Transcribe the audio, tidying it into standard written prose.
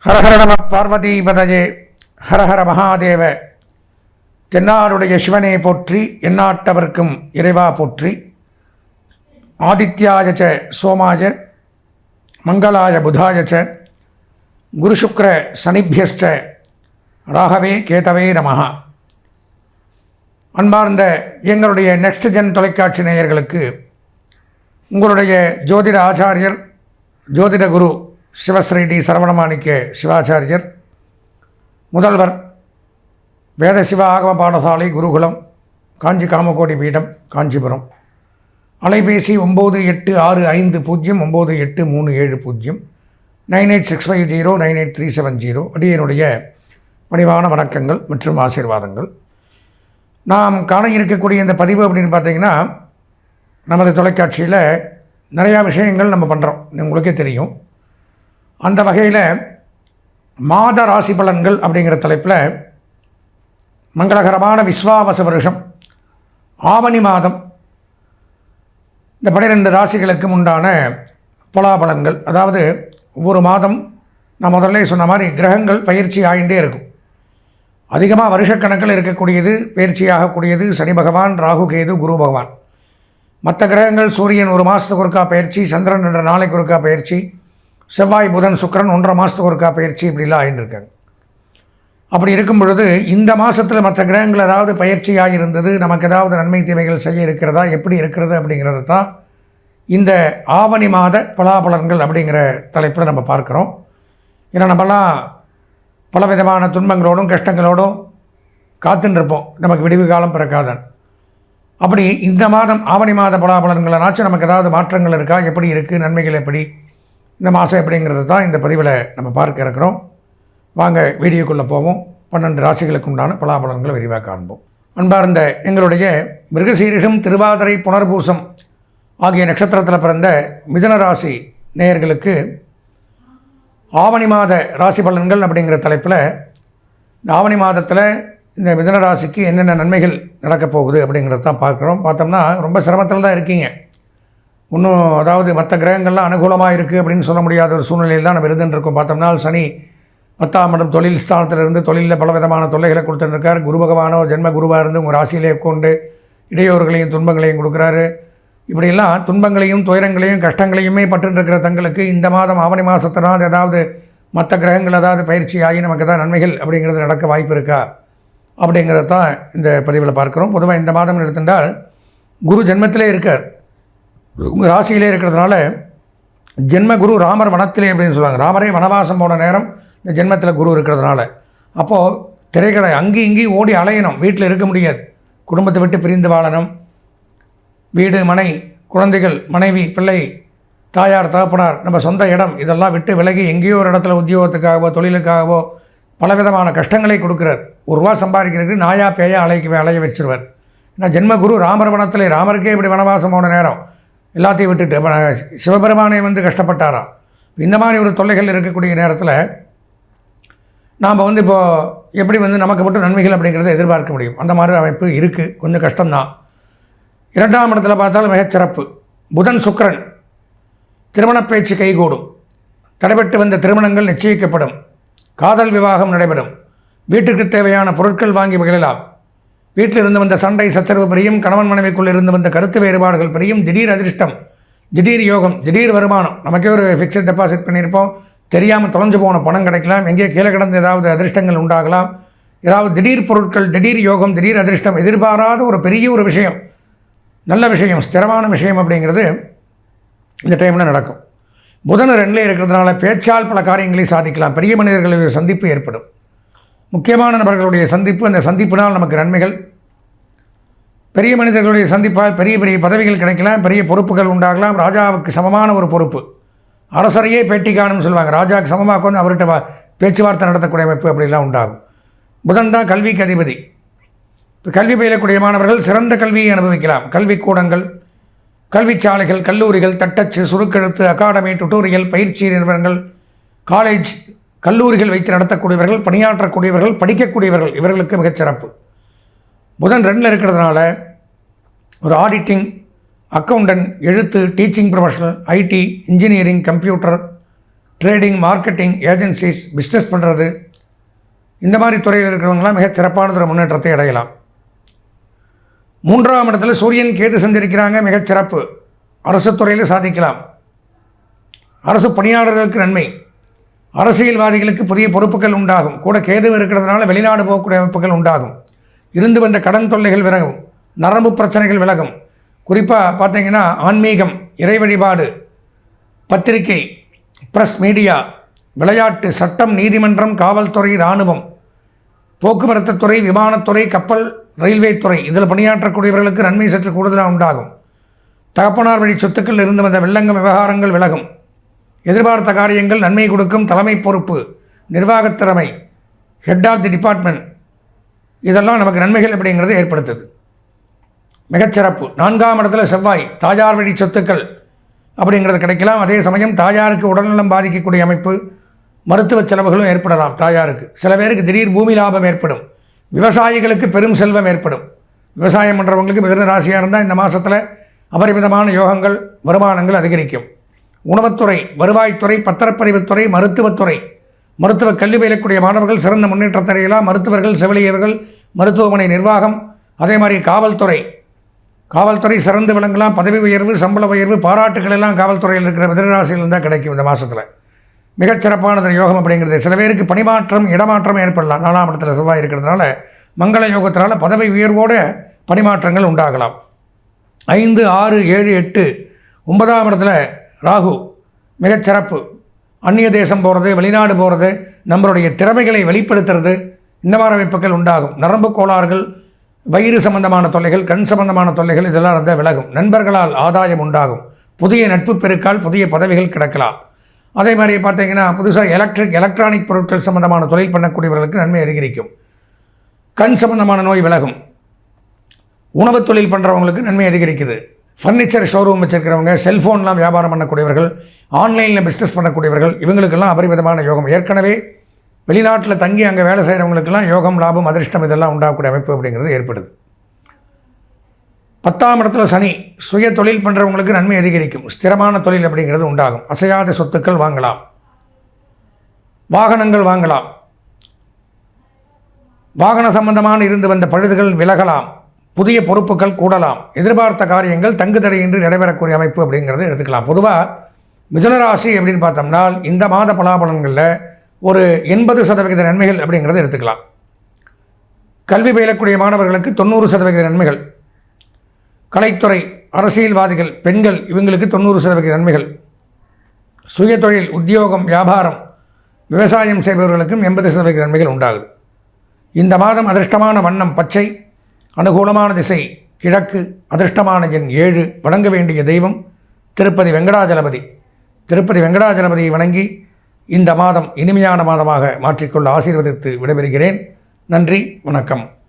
ஹரஹர நம பார்வதிபதயே ஹரஹர மகாதேவ. தென்னாருடைய சிவனே போற்றி, எந்நாட்டவர்க்கும் இறைவா போற்றி. ஆதித்யாய ச சோமாய மங்களாய புதாய ச குருசுக்ர சனிபியஸ்ச ராகவே கேதவே நமஹ. அன்பார்ந்த எங்களுடைய நெக்ஸ்ட் ஜென் தொலைக்காட்சி நேயர்களுக்கு உங்களுடைய ஜோதிட ஆச்சாரியர் ஜோதிட குரு சிவஸ்ரீ டி சரவணமாணிக்க சிவாச்சாரியர், முதல்வர் வேத சிவ ஆகம பாடசாலை குருகுலம், காஞ்சி காமகோடி பீடம், காஞ்சிபுரம். அலைபேசி 9865098370 9865098370. அடியனுடைய பணிவான வணக்கங்கள் மற்றும் ஆசீர்வாதங்கள். நாம் காண இருக்கக்கூடிய இந்த பதிவு அப்படின்னு பார்த்தீங்கன்னா, நமது தொலைக்காட்சியில் நிறையா விஷயங்கள் நம்ம பண்ணுறோம், உங்களுக்கே தெரியும். அந்த வகையில் மாத ராசி பலன்கள் அப்படிங்கிற தலைப்பில் மங்களகரமான விஸ்வாவச வருஷம் ஆவணி மாதம் இந்த 12 ராசிகளுக்கும் உண்டான பலாபலன்கள். அதாவது ஒவ்வொரு மாதம் நான் முதல்ல சொன்ன மாதிரி கிரகங்கள் பயிற்சி ஆகிண்டே இருக்கும். அதிகமாக வருஷக்கணக்கில் இருக்கக்கூடியது பயிற்சியாகக்கூடியது சனி பகவான், ராகு கேது, குரு பகவான். மற்ற கிரகங்கள் சூரியன் 1 மாதத்துக்கு ஒருக்கா பயிற்சி, சந்திரன் 2 நாளைக்கு ஒருக்கா பயிற்சி, செவ்வாய் புதன் சுக்கிரன் 1.5 மாதத்துக்கு ஒருக்கா பயிற்சி, இப்படிலாம் ஆகிட்டுருக்காங்க. அப்படி இருக்கும் பொழுது இந்த மாதத்தில் மற்ற கிரகங்கள் ஏதாவது பயிற்சியாக இருந்தது, நமக்கு ஏதாவது நன்மை தீமைகள் செய்ய இருக்கிறதா, எப்படி இருக்கிறது அப்படிங்கிறது தான் இந்த ஆவணி மாத பலாபலன்கள் அப்படிங்கிற தலைப்பில் நம்ம பார்க்குறோம். ஏன்னா நம்மலாம் பலவிதமான துன்பங்களோடும் கஷ்டங்களோடும் காத்துருப்போம், நமக்கு விடிவு காலம் பிறக்காதான். அப்படி இந்த மாதம் ஆவணி மாத பலாபலன்களாச்சும் நமக்கு ஏதாவது மாற்றங்கள் இருக்கா, எப்படி இருக்குது, நன்மைகள் எப்படி, இந்த மாதம் எப்படிங்கிறது தான் இந்த பதிவில் நம்ம பார்க்க இருக்கிறோம். வாங்க வீடியோக்குள்ளே போவோம். 12 ராசிகளுக்கு உண்டான பலாபலன்களை விரிவாக காண்போம். அன்பார்ந்த எங்களுடைய மிருகசீரிஷம், திருவாதிரை, புனர்பூசம் ஆகிய நட்சத்திரத்தில் பிறந்த மிதுன ராசி நேயர்களுக்கு ஆவணி மாத ராசி பலன்கள் அப்படிங்கிற தலைப்பில் இந்த ஆவணி மாதத்தில் இந்த மிதுன ராசிக்கு என்னென்ன நன்மைகள் நடக்கப் போகுது அப்படிங்கிறது தான் பார்க்குறோம். பார்த்தோம்னா ரொம்ப சிரமத்தில் தான் இருக்கீங்க. இன்னும் அதாவது மற்ற கிரகங்கள்லாம் அனுகூலமாக இருக்குது அப்படின்னு சொல்ல முடியாத ஒரு சூழ்நிலையில் தான் நம்ம இருந்துருக்கோம். பார்த்தோம்னா சனி 10ஆம் இடம் தொழில் ஸ்தானத்திலிருந்து தொழிலில் பலவிதமான தொல்லைகளை கொடுத்துருக்கார். குரு பகவானோ ஜென்ம குருவாக இருந்து உங்கள் ராசியிலே கொண்டு இடையூறுகளையும் துன்பங்களையும் கொடுக்குறாரு. இப்படியெல்லாம் துன்பங்களையும் துயரங்களையும் கஷ்டங்களையுமே பட்டுருக்கிற தங்களுக்கு இந்த மாதம் ஆவணி மாதத்தினால் ஏதாவது மற்ற கிரகங்கள் ஏதாவது பயிற்சி ஆகி நமக்கு தான் நன்மைகள் அப்படிங்கிறது நடக்க வாய்ப்பு இருக்கா அப்படிங்கிறது தான் இந்த பதிவில் பார்க்குறோம். பொதுவாக இந்த மாதம் எடுத்துட்டால் குரு ஜென்மத்திலே இருக்கார், உங்கள் ராசியிலே இருக்கிறதுனால ஜென்ம குரு ராமர் வனத்திலே அப்படின்னு சொல்லுவாங்க. ராமரே வனவாசம் போன நேரம் இந்த ஜென்மத்தில் குரு இருக்கிறதுனால அப்போது திரைக்கடை அங்கேயும் இங்கேயும் ஓடி அலையணும், வீட்டில் இருக்க முடியாது, குடும்பத்தை விட்டு பிரிந்து வாழணும். வீடு, மனை, குழந்தைகள், மனைவி, பிள்ளை, தாயார், தகப்பனார், நம்ம சொந்த இடம் இதெல்லாம் விட்டு விலகி எங்கேயோ ஒரு இடத்துல உத்தியோகத்துக்காகவோ தொழிலுக்காகவோ பலவிதமான கஷ்டங்களை கொடுக்குறார். ₹1 சம்பாதிக்கிறதுக்கு நாயா பேயா அலைய வச்சிருவார். ஏன்னா ஜென்மகுரு ராமர் வனத்திலே, ராமருக்கே இப்படி வனவாசம் போன நேரம் எல்லாத்தையும் விட்டுட்டு சிவபெருமானே வந்து கஷ்டப்பட்டாராம். இந்த மாதிரி ஒரு தொல்லைகள் இருக்கக்கூடிய நேரத்தில் நாம் இப்போது எப்படி நமக்கு மட்டும் நன்மைகள் அப்படிங்கிறத எதிர்பார்க்க முடியும்? அந்த மாதிரி அமைப்பு இருக்குது, கொஞ்சம் கஷ்டம்தான். 2ஆம் இடத்துல பார்த்தாலும் மிகச்சிறப்பு. புதன் சுக்கிரன், திருமண பேச்சு கைகூடும், தடைபட்டு வந்த திருமணங்கள் நிச்சயிக்கப்படும், காதல் விவாகம் நடைபெறும், வீட்டுக்கு தேவையான பொருட்கள் வாங்கி மகிழலாம், வீட்டில் இருந்து வந்த சண்டை சச்சரவு பெரியும், கணவன் மனைவிக்குள் இருந்து வந்த கருத்து வேறுபாடுகள் பெரியும், திடீர் அதிர்ஷ்டம், திடீர் யோகம், திடீர் வருமானம். நமக்கே ஒரு ஃபிக்ஸட் டெபாசிட் பண்ணியிருப்போம், தெரியாமல் தொலைஞ்சு போன பணம் கிடைக்கலாம், எங்கேயே கீழே கிடந்து ஏதாவது அதிர்ஷ்டங்கள் உண்டாகலாம், ஏதாவது திடீர் பொருட்கள், திடீர் யோகம், திடீர் அதிர்ஷ்டம், எதிர்பாராத ஒரு பெரிய ஒரு விஷயம், நல்ல விஷயம், ஸ்திரமான விஷயம் அப்படிங்கிறது இந்த டைமில் நடக்கும். புதன் 2லே இருக்கிறதுனால பேச்சால் பல காரியங்களை சாதிக்கலாம், பெரிய மனிதர்களுடைய சந்திப்பு ஏற்படும், முக்கியமான நபர்களுடைய சந்திப்பு, அந்த சந்திப்பினால் நமக்கு நன்மைகள், பெரிய மனிதர்களுடைய சந்திப்பால் பெரிய பெரிய பதவிகள் கிடைக்கலாம், பெரிய பொறுப்புகள் உண்டாகலாம். ராஜாவுக்கு சமமான ஒரு பொறுப்பு, அரசரையே பேட்டி காணும்னு சொல்லுவாங்க, ராஜாவுக்கு சமமாக வந்து அவர்கிட்ட பேச்சுவார்த்தை நடத்தக்கூடிய அமைப்பு அப்படிலாம் உண்டாகும். புதன் தான் கல்விக்கு அதிபதி. இப்போ கல்வி பயிலக்கூடிய மாணவர்கள் சிறந்த கல்வியை அனுபவிக்கலாம். கல்விக்கூடங்கள், கல்விச்சாலைகள், கல்லூரிகள், தட்டச்சு, சுருக்கெழுத்து, அகாடமி, டுட்டோரியல், பயிற்சி நிறுவனங்கள், காலேஜ், கல்லூரிகள் வைத்து நடத்தக்கூடியவர்கள், பணியாற்றக்கூடியவர்கள், படிக்கக்கூடியவர்கள், இவர்களுக்கு மிகச்சிறப்பு. புதன் 2ல் இருக்கிறதுனால ஒரு ஆடிட்டிங், அக்கௌண்டன்ட், எழுத்து, teaching professional, IT, engineering, computer, trading, marketing, agencies, business பண்ணுறது, இந்த மாதிரி துறையில் இருக்கிறவங்களாம் மிகச் சிறப்பானதொரு முன்னேற்றத்தை அடையலாம். 3ஆம் இடத்துல சூரியன் கேது சஞ்சரிக்கிறாங்க, மிகச் சிறப்பு. அரசு துறையில் சாதிக்கலாம். அரசு பணியாளர்களுக்கு நன்மை. அரசியல்வாதிகளுக்கு புதிய பொறுப்புகள் உண்டாகும். கூட கேது இருக்கிறதுனால வெளிநாடு போகக்கூடிய அமைப்புகள் உண்டாகும். இருந்து வந்த கடன் தொல்லைகள் விலகும். நரம்பு பிரச்சனைகள் விலகும். குறிப்பாக பார்த்தீங்கன்னா ஆன்மீகம், இறை வழிபாடு, பத்திரிகை, பிரஸ் மீடியா, விளையாட்டு, சட்டம், நீதிமன்றம், காவல்துறை, இராணுவம், போக்குவரத்து துறை, விமானத்துறை, கப்பல், ரயில்வே துறை, இதில் பணியாற்றக்கூடியவர்களுக்கு நன்மை சற்று கூடுதலாக உண்டாகும். தகப்பனார் வழி சொத்துக்கள் இருந்து வந்த வெள்ளங்கம் விவகாரங்கள் விலகும். எதிர்பார்த்த காரியங்கள் நன்மை கொடுக்கும். தலைமை பொறுப்பு, நிர்வாகத்திறமை, ஹெட் ஆஃப் தி டிபார்ட்மெண்ட், இதெல்லாம் நமக்கு நன்மைகள் அப்படிங்கிறது ஏற்படுத்துது. மிகச்சிறப்பு. 4ஆம் இடத்துல செவ்வாய், தாயார் வழி சொத்துக்கள் அப்படிங்கிறது கிடைக்கலாம். அதே சமயம் தாயாருக்கு உடல்நலம் பாதிக்கக்கூடிய அமைப்பு, மருத்துவ செலவுகளும் ஏற்படலாம். தாயாருக்கு சில பேருக்கு திடீர் பூமி லாபம் ஏற்படும். விவசாயிகளுக்கு பெரும் செல்வம் ஏற்படும். விவசாயம் பண்ணுறவங்களுக்கு மிதுன ராசியாக இருந்தால் இந்த மாதத்தில் அபரிமிதமான யோகங்கள், வருமானங்கள் அதிகரிக்கும். உணவுத்துறை, வருவாய்த்துறை, பத்திரப்பதிவுத்துறை, மருத்துவத்துறை, மருத்துவ கல்வி பயிலக்கூடிய மாணவர்கள் சிறந்த முன்னேற்றத்தை அடையலாம். மருத்துவர்கள், செவிலியர்கள், மருத்துவமனை நிர்வாகம், அதே மாதிரி காவல்துறை சிறந்து விளங்கலாம். பதவி உயர்வு, சம்பள உயர்வு, பாராட்டுகள் எல்லாம் காவல்துறையில் இருக்கிற மிதுனராசியில் தான் கிடைக்கும். இந்த மாதத்தில் மிகச்சிறப்பானது யோகம் அப்படிங்கிறது. சில பேருக்கு பணிமாற்றம், இடமாற்றம் ஏற்படலாம். 4ஆம் இடத்துல செவ்வாய் இருக்கிறதுனால மங்கள யோகத்தினால பதவி உயர்வோடு பணிமாற்றங்கள் உண்டாகலாம். 5, 6, 7, 8, 9ஆம் இடத்துல ராகு, மிகச்சிறப்பு. அந்நிய தேசம் போகிறது, வெளிநாடு போகிறது, நம்மளுடைய திறமைகளை வெளிப்படுத்துறது, இந்த மாதிரி அமைப்புகள் உண்டாகும். நரம்பு கோளாறுகள், வயிறு சம்பந்தமான தொல்லைகள், கண் சம்பந்தமான தொல்லைகள், இதெல்லாம் இருந்தால் விலகும். நண்பர்களால் ஆதாயம் உண்டாகும். புதிய நட்பு பெருக்கால் புதிய பதவிகள் கிடைக்கலாம். அதே மாதிரி பார்த்தீங்கன்னா புதுசாக எலக்ட்ரானிக் பொருட்கள் சம்பந்தமான தொழில் பண்ணக்கூடியவர்களுக்கு நன்மை அதிகரிக்கும். கண் சம்பந்தமான நோய் விலகும். உணவு தொழில் பண்ணுறவங்களுக்கு நன்மை அதிகரிக்குது. ஃபர்னிச்சர் ஷோரூம் வச்சுருக்கிறவங்க, செல்ஃபோன்லாம் வியாபாரம் பண்ணக்கூடியவர்கள், ஆன்லைனில் பிஸ்னஸ் பண்ணக்கூடியவர்கள், இவங்களுக்கெல்லாம் அபரிமிதமான யோகம். ஏற்கனவே வெளிநாட்டில் தங்கி அங்கே வேலை செய்கிறவங்களுக்கெல்லாம் யோகம், லாபம், அதிர்ஷ்டம் இதெல்லாம் உண்டாகக்கூடிய அமைப்பு அப்படிங்கிறது ஏற்படுது. 10ஆம் இடத்துல சனி, சுய தொழில் பண்ணுறவங்களுக்கு நன்மை அதிகரிக்கும். ஸ்திரமான தொழில் அப்படிங்கிறது உண்டாகும். அசையாத சொத்துக்கள் வாங்கலாம். வாகனங்கள் வாங்கலாம். வாகன சம்பந்தமான இருந்து வந்த பழுதுகள் விலகலாம். புதிய பொறுப்புகள் கூடலாம். எதிர்பார்த்த காரியங்கள் தங்குதடையின்றி நடைபெறக்கூடிய அமைப்பு அப்படிங்கிறது எடுத்துக்கலாம். பொதுவாக மிதுனராசி அப்படின்னு பார்த்தோம்னா இந்த மாத பலாபலன்களில் ஒரு 80% நன்மைகள் அப்படிங்கிறது எடுத்துக்கலாம். கல்வி பயிலக்கூடிய மாணவர்களுக்கு 90% நன்மைகள். கலைத்துறை, அரசியல்வாதிகள், பெண்கள், இவங்களுக்கு 90% நன்மைகள். சுயதொழில், உத்தியோகம், வியாபாரம், விவசாயம் செய்பவர்களுக்கும் 80% நன்மைகள் உண்டாகுது. இந்த மாதம் அதிர்ஷ்டமான வண்ணம் பச்சை, அனுகூலமான திசை கிழக்கு, அதிர்ஷ்டமான எண் 7, வணங்க வேண்டிய தெய்வம் திருப்பதி வெங்கடாஜலபதி. திருப்பதி வெங்கடாஜலபதியை வணங்கி இந்த மாதம் இனிமையான மாதமாக மாற்றிக்கொள்ள ஆசீர்வதித்து விடைபெறுகிறேன். நன்றி, வணக்கம்.